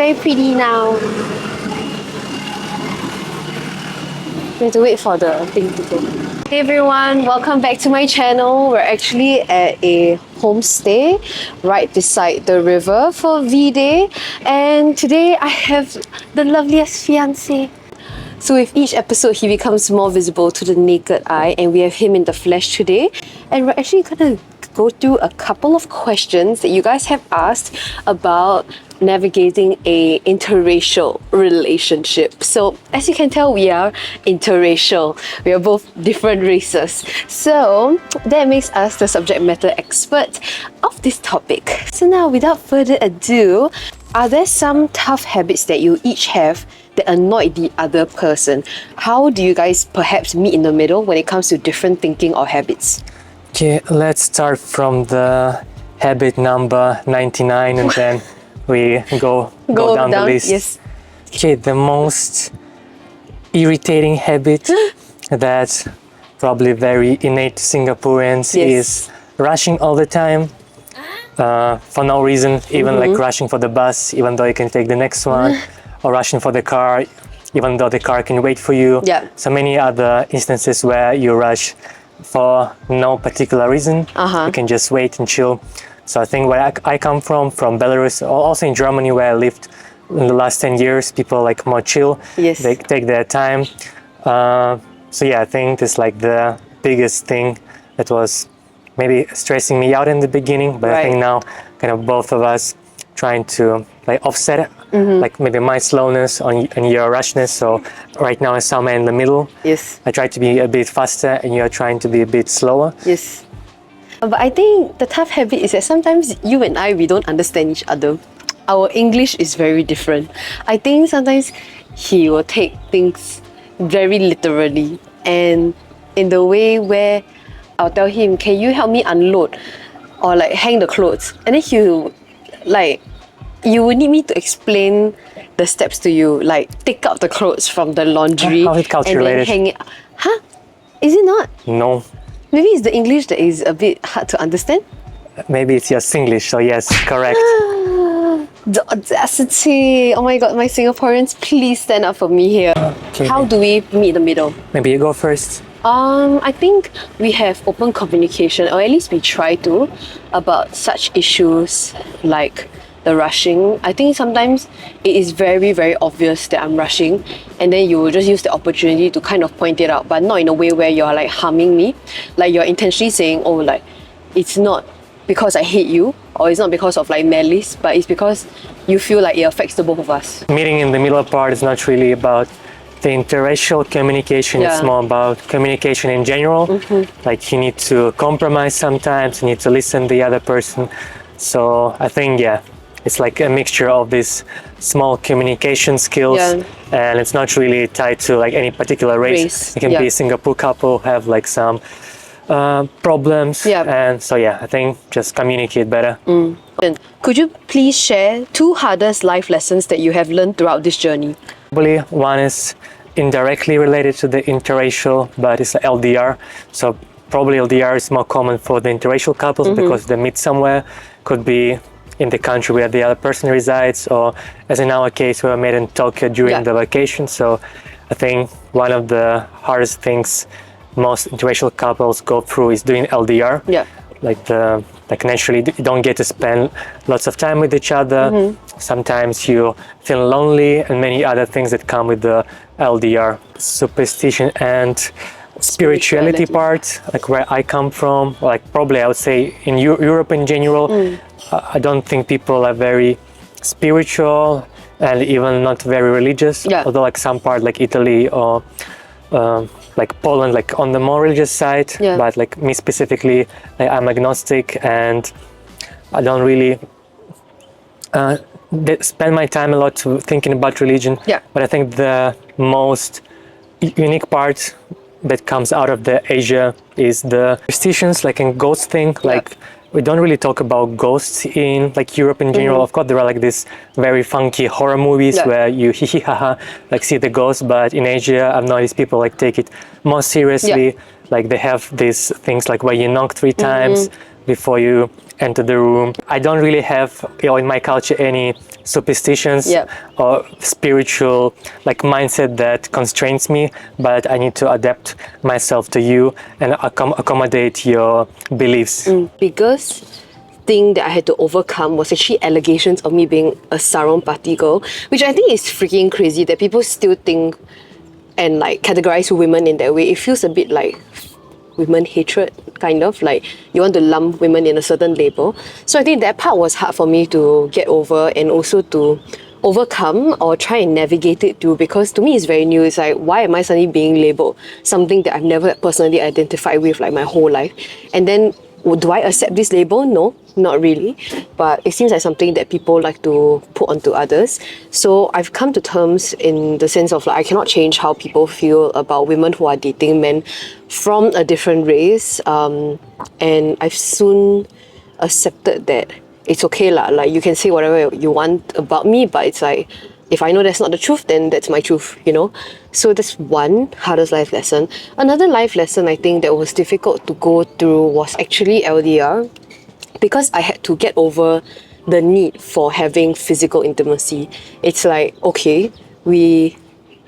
very pretty now. We have to wait for the thing to go. Hey everyone, welcome back to my channel. We're actually at a homestay right beside the river for V-Day, and today I have the loveliest fiance. So with each episode, he becomes more visible to the naked eye, and we have him in the flesh today. And we're actually gonna go through a couple of questions that you guys have asked about navigating a interracial relationship. So as you can tell, we are interracial. We are both different races. So that makes us the subject matter expert of this topic. So now, without further ado, are there some tough habits that you each have that annoy the other person? How do you guys perhaps meet in the middle when it comes to different thinking or habits? Okay, let's start from the habit number 99 and then we go down the list. Yes. Okay, the most irritating habit that's probably very innate to Singaporeans is rushing all the time for no reason, even like rushing for the bus even though you can take the next one, or rushing for the car even though the car can wait for you. Yeah. So many other instances where you rush for no particular reason. You can just wait and chill. So I think where I come from Belarus, also in Germany where I lived in the last 10 years, people like more chill. Yes. They take their time. So yeah, I think this like the biggest thing that was maybe stressing me out in the beginning, but I think now kind of both of us trying to like offset it, like maybe my slowness and your rushness. So right now I'm somewhere in the middle. Yes. I try to be a bit faster and you're trying to be a bit slower. Yes. But I think the tough habit is that sometimes you and I, we don't understand each other. Our English is very different. I think sometimes he will take things very literally, and in the way where I'll tell him, can you help me unload or like hang the clothes? And then he'll like, you will need me to explain the steps to you, like take out the clothes from the laundry How is it culture and then related? hang it. Huh? Is it not? No. Maybe it's the English that is a bit hard to understand. Maybe it's your Singlish, so yes, correct. The audacity! Oh my god, my Singaporeans, please stand up for me here. Okay. How do we meet in the middle? Maybe you go first. I think we have open communication, or at least we try to, about such issues like the rushing. I think sometimes it is very, very obvious that I'm rushing, and then you will just use the opportunity to kind of point it out, but not in a way where you're like harming me. Like you're intentionally saying, oh, like it's not because I hate you, or it's not because of like malice, but it's because you feel like it affects the both of us. Meeting in the middle part is not really about the interracial communication. It's more about communication in general. Like you need to compromise sometimes, you need to listen to the other person. So I think, yeah, it's like a mixture of these small communication skills, and it's not really tied to like any particular race. It can be a Singapore couple, have like some problems, and so yeah, I think just communicate better. Could you please share 2 hardest life lessons that you have learned throughout this journey? Probably one is indirectly related to the interracial, but it's LDR. So probably LDR is more common for the interracial couples because they meet somewhere, could be in the country where the other person resides, or as in our case, we were met in Tokyo during the vacation. So I think one of the hardest things most interracial couples go through is doing LDR. Like naturally you don't get to spend lots of time with each other. Sometimes you feel lonely, and many other things that come with the LDR. Superstition and spirituality part, like where I come from, like probably I would say in Europe in general, I don't think people are very spiritual and even not very religious. Although like some part like Italy or like Poland, like on the more religious side, but like me specifically, I'm agnostic and I don't really spend my time a lot to thinking about religion. But I think the most unique part that comes out of the Asia is the superstitions, like in ghost thing. Like we don't really talk about ghosts in like Europe in general. Of course, there are like these very funky horror movies where you HAHAH like see the ghost, but in Asia, I've noticed people like take it more seriously. Like they have these things like where you knock 3 times before you enter the room. I don't really have, in my culture, any superstitions Yep. or spiritual mindset that constrains me, but I need to adapt myself to you and accommodate your beliefs. Biggest thing that I had to overcome was actually allegations of me being a sarong party girl, which I think is freaking crazy that people still think and categorize women in that way. It feels a bit like women hatred, kind of like you want to lump women in a certain label. So I think that part was hard for me to get over and also to overcome or try and navigate it through, because to me it's very new. It's like, why am I suddenly being labeled something that I've never personally identified with my whole life? And then do I accept this label? No, not really. But it seems like something that people like to put onto others. So I've come to terms in the sense of I cannot change how people feel about women who are dating men from a different race. And I've soon accepted that it's okay lah. You can say whatever you want about me, but it's if I know that's not the truth, then that's my truth, So that's one hardest life lesson. Another life lesson I think that was difficult to go through was actually LDR, because I had to get over the need for having physical intimacy. It's okay, we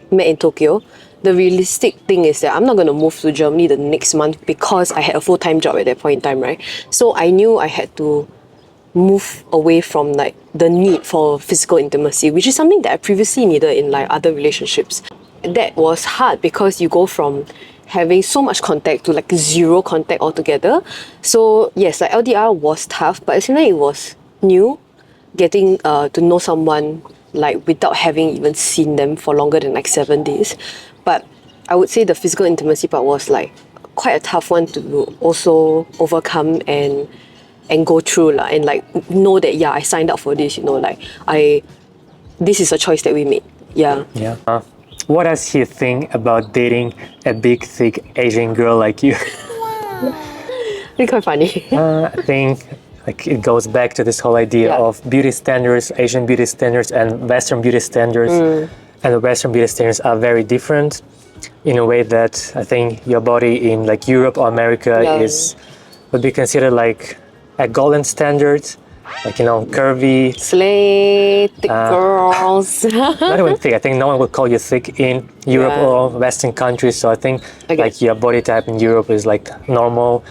met in Tokyo. The realistic thing is that I'm not going to move to Germany the next month because I had a full-time job at that point in time, right? So I knew I had to move away from the need for physical intimacy, which is something that I previously needed in other relationships. That was hard because you go from having so much contact to zero contact altogether. So yes, LDR was tough, but at the same time it was new, getting to know someone without having even seen them for longer than 7 days. But I would say the physical intimacy part was quite a tough one to also overcome and go through and know that I signed up for this, this is a choice that we made. Yeah. What does he think about dating a big, thick Asian girl like you? It's quite funny. I think it goes back to this whole idea of beauty standards, Asian beauty standards and Western beauty standards. And the Western beauty standards are very different in a way that I think your body in Europe or America would be considered a golden standard, curvy. Slay, thick girls. Not even thick. I think no one would call you thick in Europe or Western countries. So I think your body type in Europe is normal,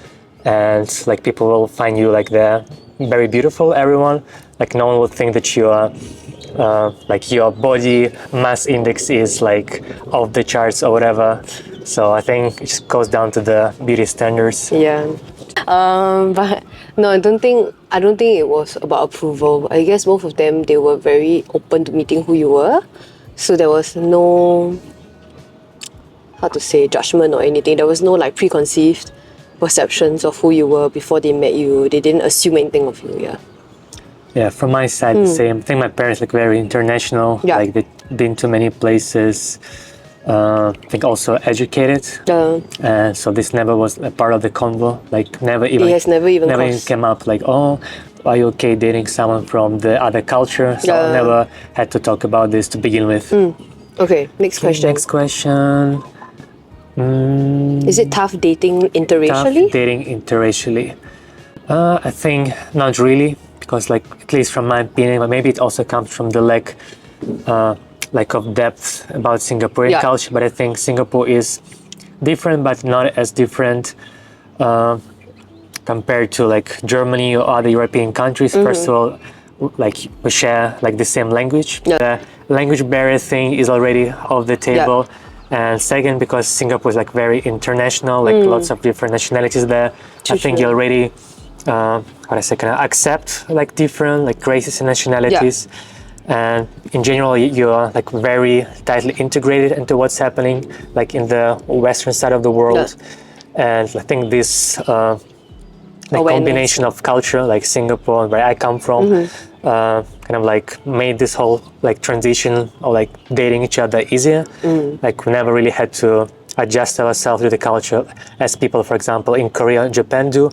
and people will find you they're very beautiful. Everyone, no one would think that you are your body mass index is off the charts or whatever. So I think it just goes down to the beauty standards. Yeah. But no, I don't think it was about approval. I guess both of them, they were very open to meeting who you were. So there was no, how to say, judgment or anything. There was no preconceived perceptions of who you were before they met you. They didn't assume anything of you, Yeah, from my side, the same. I think my parents very international. They've been to many places. I think also educated. And so this never was a part of the convo. Never even came up oh, are you okay dating someone from the other culture? So I never had to talk about this to begin with. Okay, next question. Next question. Is it tough dating interracially? Tough dating interracially. I think not really, because at least from my opinion, but maybe it also comes from the lack of depth about Singaporean culture. But I think Singapore is different, but not as different compared to Germany or other European countries. First of all, we share the same language. The language barrier thing is already off the table. And second, because Singapore is very international, lots of different nationalities there. I think you already accept different races and nationalities. And in general, you are very tightly integrated into what's happening in the Western side of the world. And I think this combination of culture, Singapore, where I come from, made this whole transition or dating each other easier. We never really had to adjust ourselves to the culture as people, for example, in Korea and Japan do,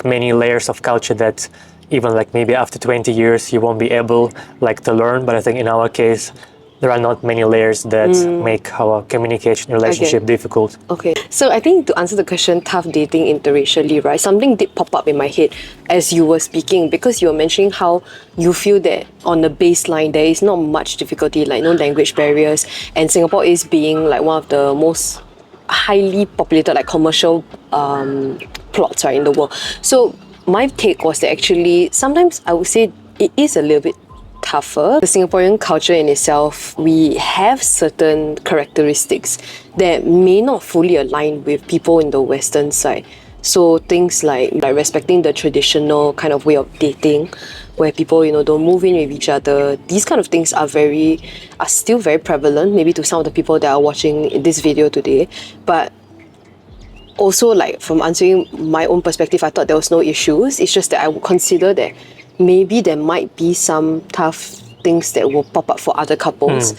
many layers of culture that even maybe after 20 years you won't be able to learn. But I think in our case, there are not many layers that make our communication relationship difficult. Okay, so I think to answer the question, tough dating interracially, right? Something did pop up in my head as you were speaking, because you were mentioning how you feel that on the baseline there is not much difficulty, like no language barriers, and Singapore is being like one of the most highly populated like commercial plots, right, in the world. So my take was that actually sometimes I would say it is a little bit tougher. The Singaporean culture in itself, we have certain characteristics that may not fully align with people in the Western side. So things like respecting the traditional kind of way of dating, where people, you know, don't move in with each other. These kind of things are still very prevalent, maybe to some of the people that are watching this video today. But also, like, from answering my own perspective, I thought there was no issues. It's just that I would consider that maybe there might be some tough things that will pop up for other couples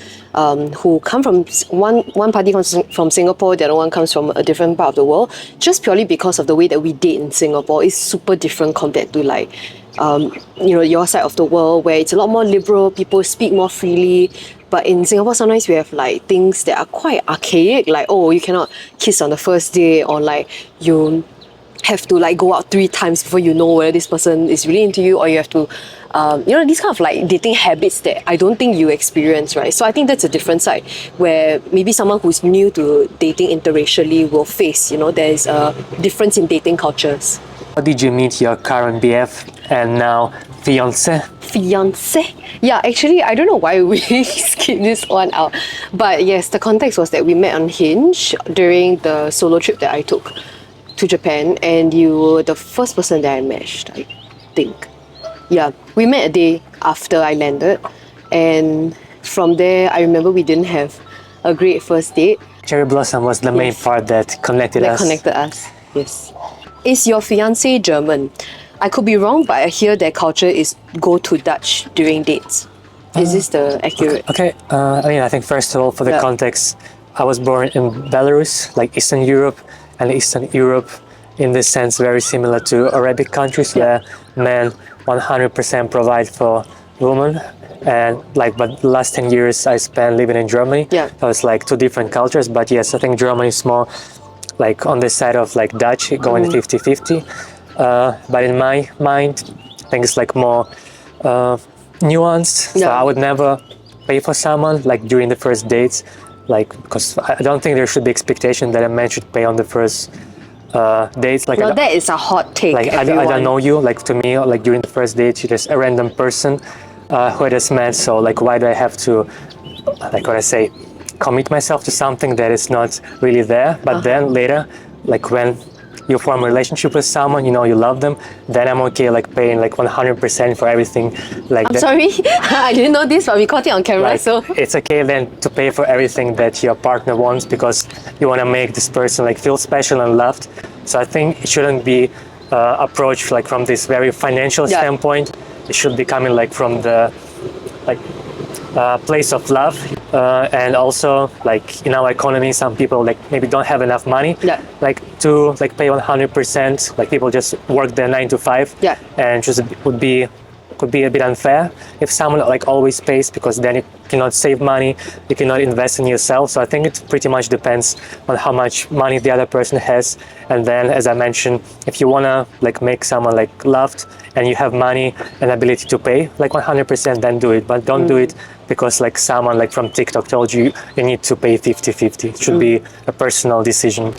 who come from one party comes from Singapore, the other one comes from a different part of the world, just purely because of the way that we date in Singapore is super different compared to like you know, your side of the world, where it's a lot more liberal, people speak more freely. But in Singapore, sometimes we have like things that are quite archaic, like, oh, you cannot kiss on the first day, or like you have to like go out 3 times before you know whether this person is really into you, or you have to you know, these kind of like dating habits that I don't think you experience, right? So I think that's a different side where maybe someone who's new to dating interracially will face, you know, there's a difference in dating cultures. How did you meet your current BF and now fiance? Fiance? Yeah, actually, I don't know why we skipped this one out. But yes, the context was that we met on Hinge during the solo trip that I took to Japan, and you were the first person that I matched, I think. Yeah, we met a day after I landed, and from there, I remember we didn't have a great first date. Cherry Blossom was the main part that connected us. Yes. Is your fiance German? I could be wrong, but I hear their culture is go to Dutch during dates. Is this the accurate? Okay. I mean, I think first of all, for the context, I was born in Belarus, like Eastern Europe, and Eastern Europe, in this sense, very similar to Arabic countries, where men 100% provide for women. And like, but the last 10 years I spent living in Germany. Yeah. So it's like 2 different cultures. But yes, I think Germany is more like on the side of like Dutch, going 50-50. But in my mind, I think it's like more nuanced. So I would never pay for someone like during the first dates, like, because I don't think there should be expectation that a man should pay on the first dates. Like, no, that is a hot take. Like I don't know you. Like to me, like during the first date, you're just a random person who I just met. So like, why do I have to, like what I say, commit myself to something that is not really there? But then later, like when you form a relationship with someone, you know, you love them, then I'm okay like paying like 100% for everything. Like I'm sorry, I didn't know this, but we caught it on camera, like, so it's okay then to pay for everything that your partner wants, because you want to make this person like feel special and loved. So I think it shouldn't be approached like from this very financial standpoint. It should be coming like from the like place of love, and also like in our economy, some people like maybe don't have enough money like to like pay 100%. Like people just work their 9 to 5, and just could be a bit unfair if someone like always pays, because then you cannot save money, you cannot invest in yourself. So I think it pretty much depends on how much money the other person has. And then, as I mentioned, if you wanna like make someone like loved and you have money and ability to pay like 100%, then do it. But don't do it because like someone like from TikTok told you you need to pay 50-50. It should be a personal decision.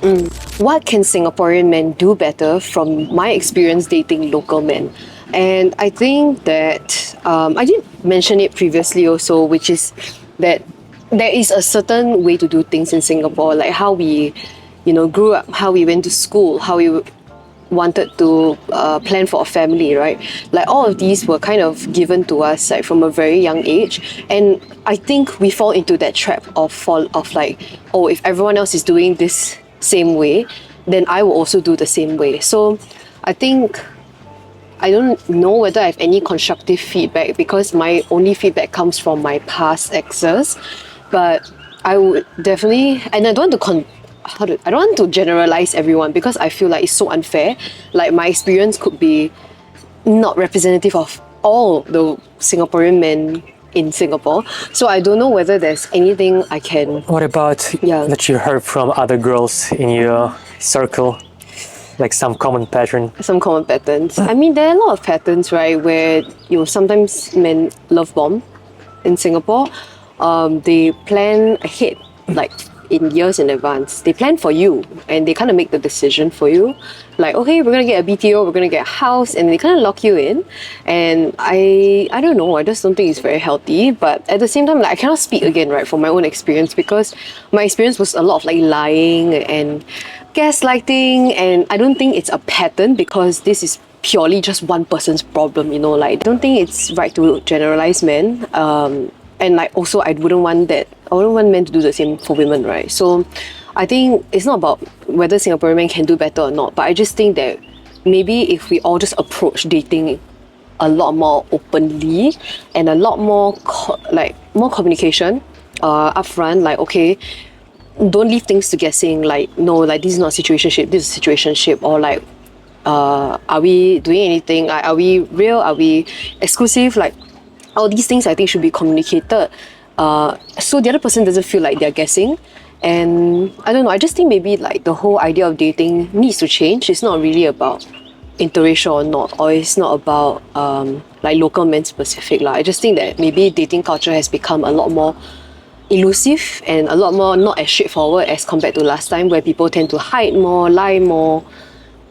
What can Singaporean men do better from my experience dating local men? And I think that I did mention it previously also, which is that there is a certain way to do things in Singapore, like how we, you know, grew up, how we went to school, how we wanted to plan for a family, right? Like all of these were kind of given to us like from a very young age, and I think we fall into that trap of like, oh, if everyone else is doing this same way, then I will also do the same way. So I think I don't know whether I have any constructive feedback, because my only feedback comes from my past exes. But I would definitely, and I don't want to I don't want to generalize everyone, because I feel like it's so unfair. Like my experience could be not representative of all the Singaporean men in Singapore. So I don't know whether there's anything I can. What about that you heard from other girls in your circle? Like some common pattern? Some common patterns. I mean, there are a lot of patterns, right, where sometimes men love bomb in Singapore. They plan ahead, like in years in advance. They plan for you and they kind of make the decision for you. Like, okay, we're gonna get a BTO, we're gonna get a house, and they kind of lock you in. And I don't know, I just don't think it's very healthy. But at the same time, like, I cannot speak again, right, from my own experience, because my experience was a lot of like lying and gaslighting, and I don't think it's a pattern because this is purely just one person's problem, you know. Like, I don't think it's right to generalize men. And like also I wouldn't want men to do the same for women, right? So I think it's not about whether Singaporean men can do better or not, but I just think that maybe if we all just approach dating a lot more openly and a lot more more communication upfront, like, okay, don't leave things to guessing, like, no, like, this is not a situationship, this is a situationship, or like, are we doing anything, like, are we real, are we exclusive, like, all these things I think should be communicated, so the other person doesn't feel like they're guessing. And I don't know, I just think maybe like the whole idea of dating needs to change. It's not really about interracial or not, or it's not about like local men specific. I just think that maybe dating culture has become a lot more elusive and a lot more not as straightforward as compared to last time, where people tend to hide more, lie more,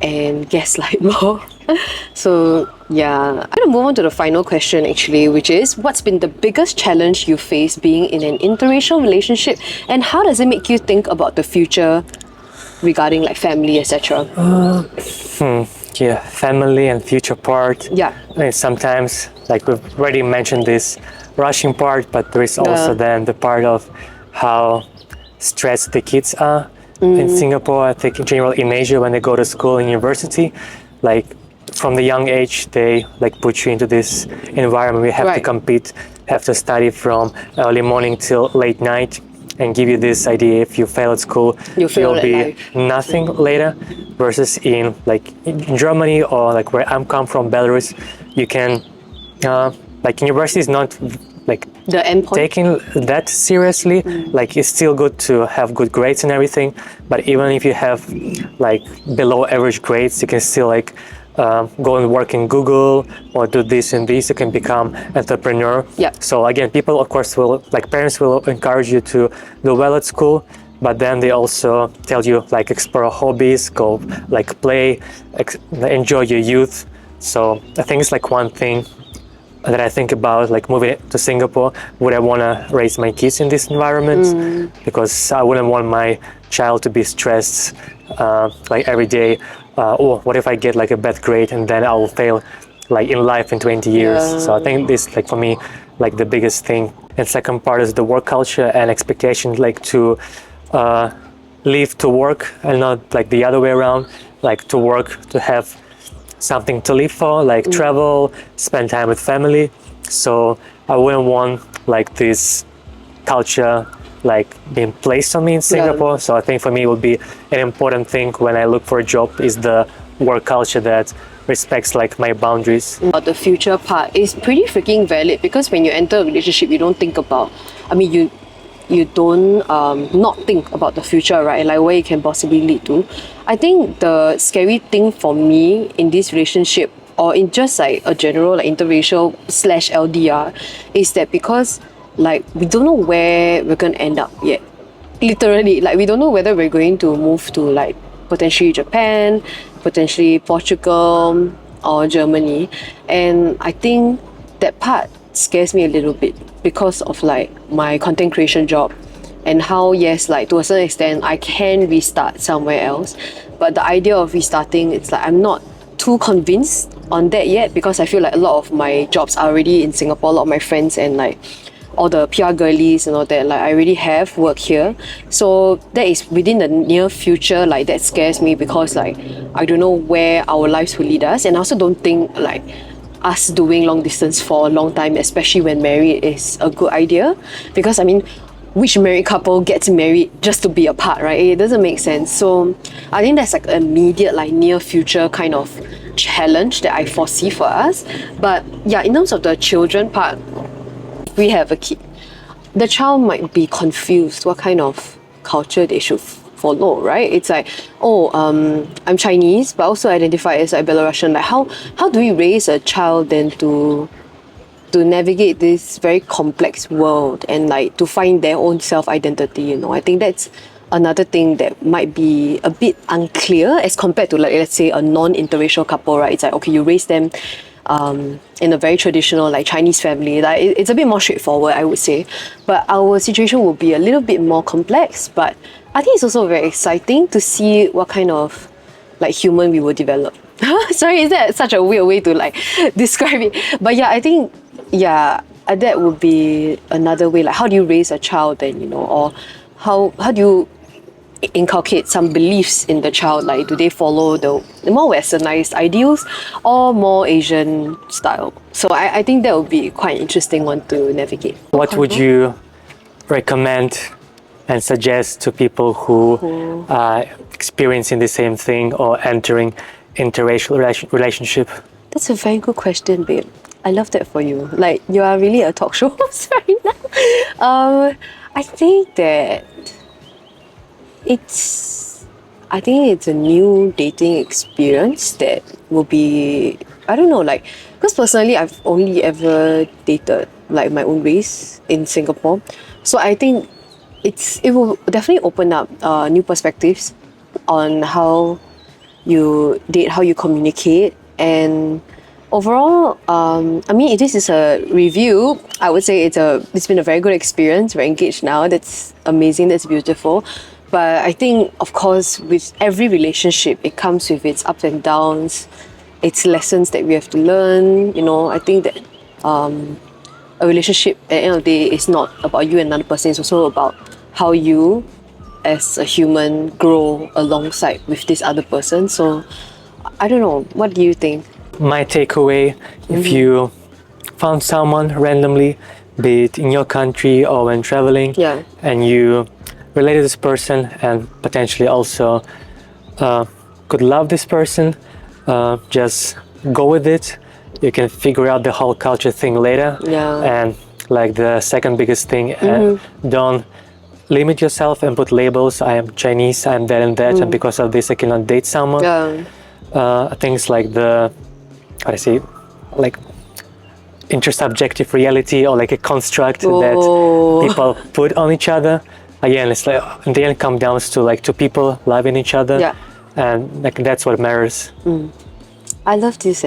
and gaslight more. So yeah, I'm gonna move on to the final question actually, which is, what's been the biggest challenge you face being in an interracial relationship, and how does it make you think about the future regarding like family, etc.? Yeah, family and future part. Yeah. I mean, sometimes, like we've already mentioned this rushing part, but there is also then the part of how stressed the kids are in Singapore. I think in general in Asia, when they go to school and university, like from the young age, they like put you into this environment. We have to compete, have to study from early morning till late night, and give you this idea, if you fail at school, you'll be nothing later. Versus in like in Germany, or like where I'm come from, Belarus, you can like university is not like the end point, taking that seriously. Like, it's still good to have good grades and everything, but even if you have like below average grades, you can still like go and work in Google or do this and this. You can become entrepreneur. Yeah. So again, people of course will, like parents will encourage you to do well at school, but then they also tell you like explore hobbies, go like play, enjoy your youth. So I think it's like one thing that I think about, like moving to Singapore. Would I want to raise my kids in this environment? Because I wouldn't want my child to be stressed like every day. Oh, what if I get like a bad grade and then I will fail like in life in 20 years? So I think this, like for me, like the biggest thing. And second part is the work culture and expectation, like to live to work and not like the other way around, like to work to have something to live for, like travel, spend time with family. So I wouldn't want like this culture like being placed on me in Singapore. So I think for me it would be an important thing when I look for a job is the work culture that respects like my boundaries. The future part is pretty freaking valid, because when you enter a relationship, you don't think about, I mean, you don't not think about the future, right? Like where it can possibly lead to. I think the scary thing for me in this relationship, or in just like a general like interracial / LDR, is that because like we don't know where we're gonna end up yet. Literally, like we don't know whether we're going to move to like potentially Japan, potentially Portugal or Germany. And I think that part scares me a little bit because of like my content creation job, and how, yes, like to a certain extent I can restart somewhere else, but the idea of restarting, it's like I'm not too convinced on that yet, because I feel like a lot of my jobs are already in Singapore. A lot of my friends and like all the PR girlies and all that, like I already have work here. So that is within the near future, like that scares me, because like I don't know where our lives will lead us. And I also don't think like us doing long distance for a long time, especially when married, is a good idea. Because I mean, which married couple gets married just to be apart, right? It doesn't make sense. So I think that's like an immediate, like near future kind of challenge that I foresee for us. But yeah, in terms of the children part, we have a kid, the child might be confused what kind of culture they should follow, right? It's like, oh, I'm Chinese, but also identify as like Belarusian. Like, how do we raise a child then to navigate this very complex world and like to find their own self-identity, you know? I think that's another thing that might be a bit unclear as compared to, like, let's say a non-interracial couple, right? It's like, okay, you raise them in a very traditional like Chinese family. Like it's a bit more straightforward, I would say. But our situation will be a little bit more complex. But I think it's also very exciting to see what kind of like human we will develop. Sorry, is that such a weird way to like describe it? But yeah, I think that would be another way. Like, how do you raise a child then, you know, or how do you inculcate some beliefs in the child? Like, do they follow the more westernized ideals or more Asian style? So I think that would be quite an interesting one to navigate. What would you recommend and suggest to people who are experiencing the same thing or entering interracial relationship? That's a very good question, babe. I love that for you. Like, you are really a talk show host right now. I think that it's a new dating experience that will be, I don't know, like, because personally I've only ever dated like my own race in Singapore. So I think it will definitely open up new perspectives on how you date, how you communicate, and overall, I mean, this is a review. I would say it's been a very good experience. We're engaged now. That's amazing. That's beautiful. But I think, of course, with every relationship, it comes with its ups and downs, its lessons that we have to learn. You know, I think that a relationship at the end of the day is not about you and another person. It's also about how you, as a human, grow alongside with this other person. So, I don't know. What do you think? My takeaway, if you found someone randomly, be it in your country or when traveling, and you relate to this person and potentially also could love this person, just go with it. You can figure out the whole culture thing later. And like the second biggest thing, don't limit yourself and put labels. I am Chinese, I am that and that, and because of this I cannot date someone. Things like like intersubjective reality, or like a construct that people put on each other. Again, it's like in the end comes down to like two people loving each other, and like that's what matters. I love this.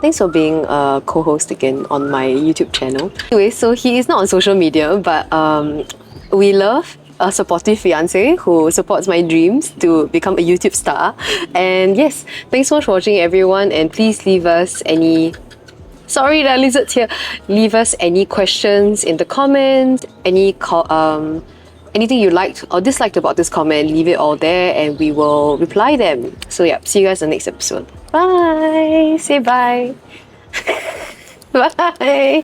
Thanks for being a co-host again on my YouTube channel. Anyway, so he is not on social media, but we love a supportive fiance who supports my dreams to become a YouTube star. And yes, thanks so much for watching, everyone, and please leave us any... Sorry, there are lizards here. Leave us any questions in the comments, anything you liked or disliked about this comment, leave it all there and we will reply them. So yeah, see you guys in the next episode. Bye! Say bye! Bye!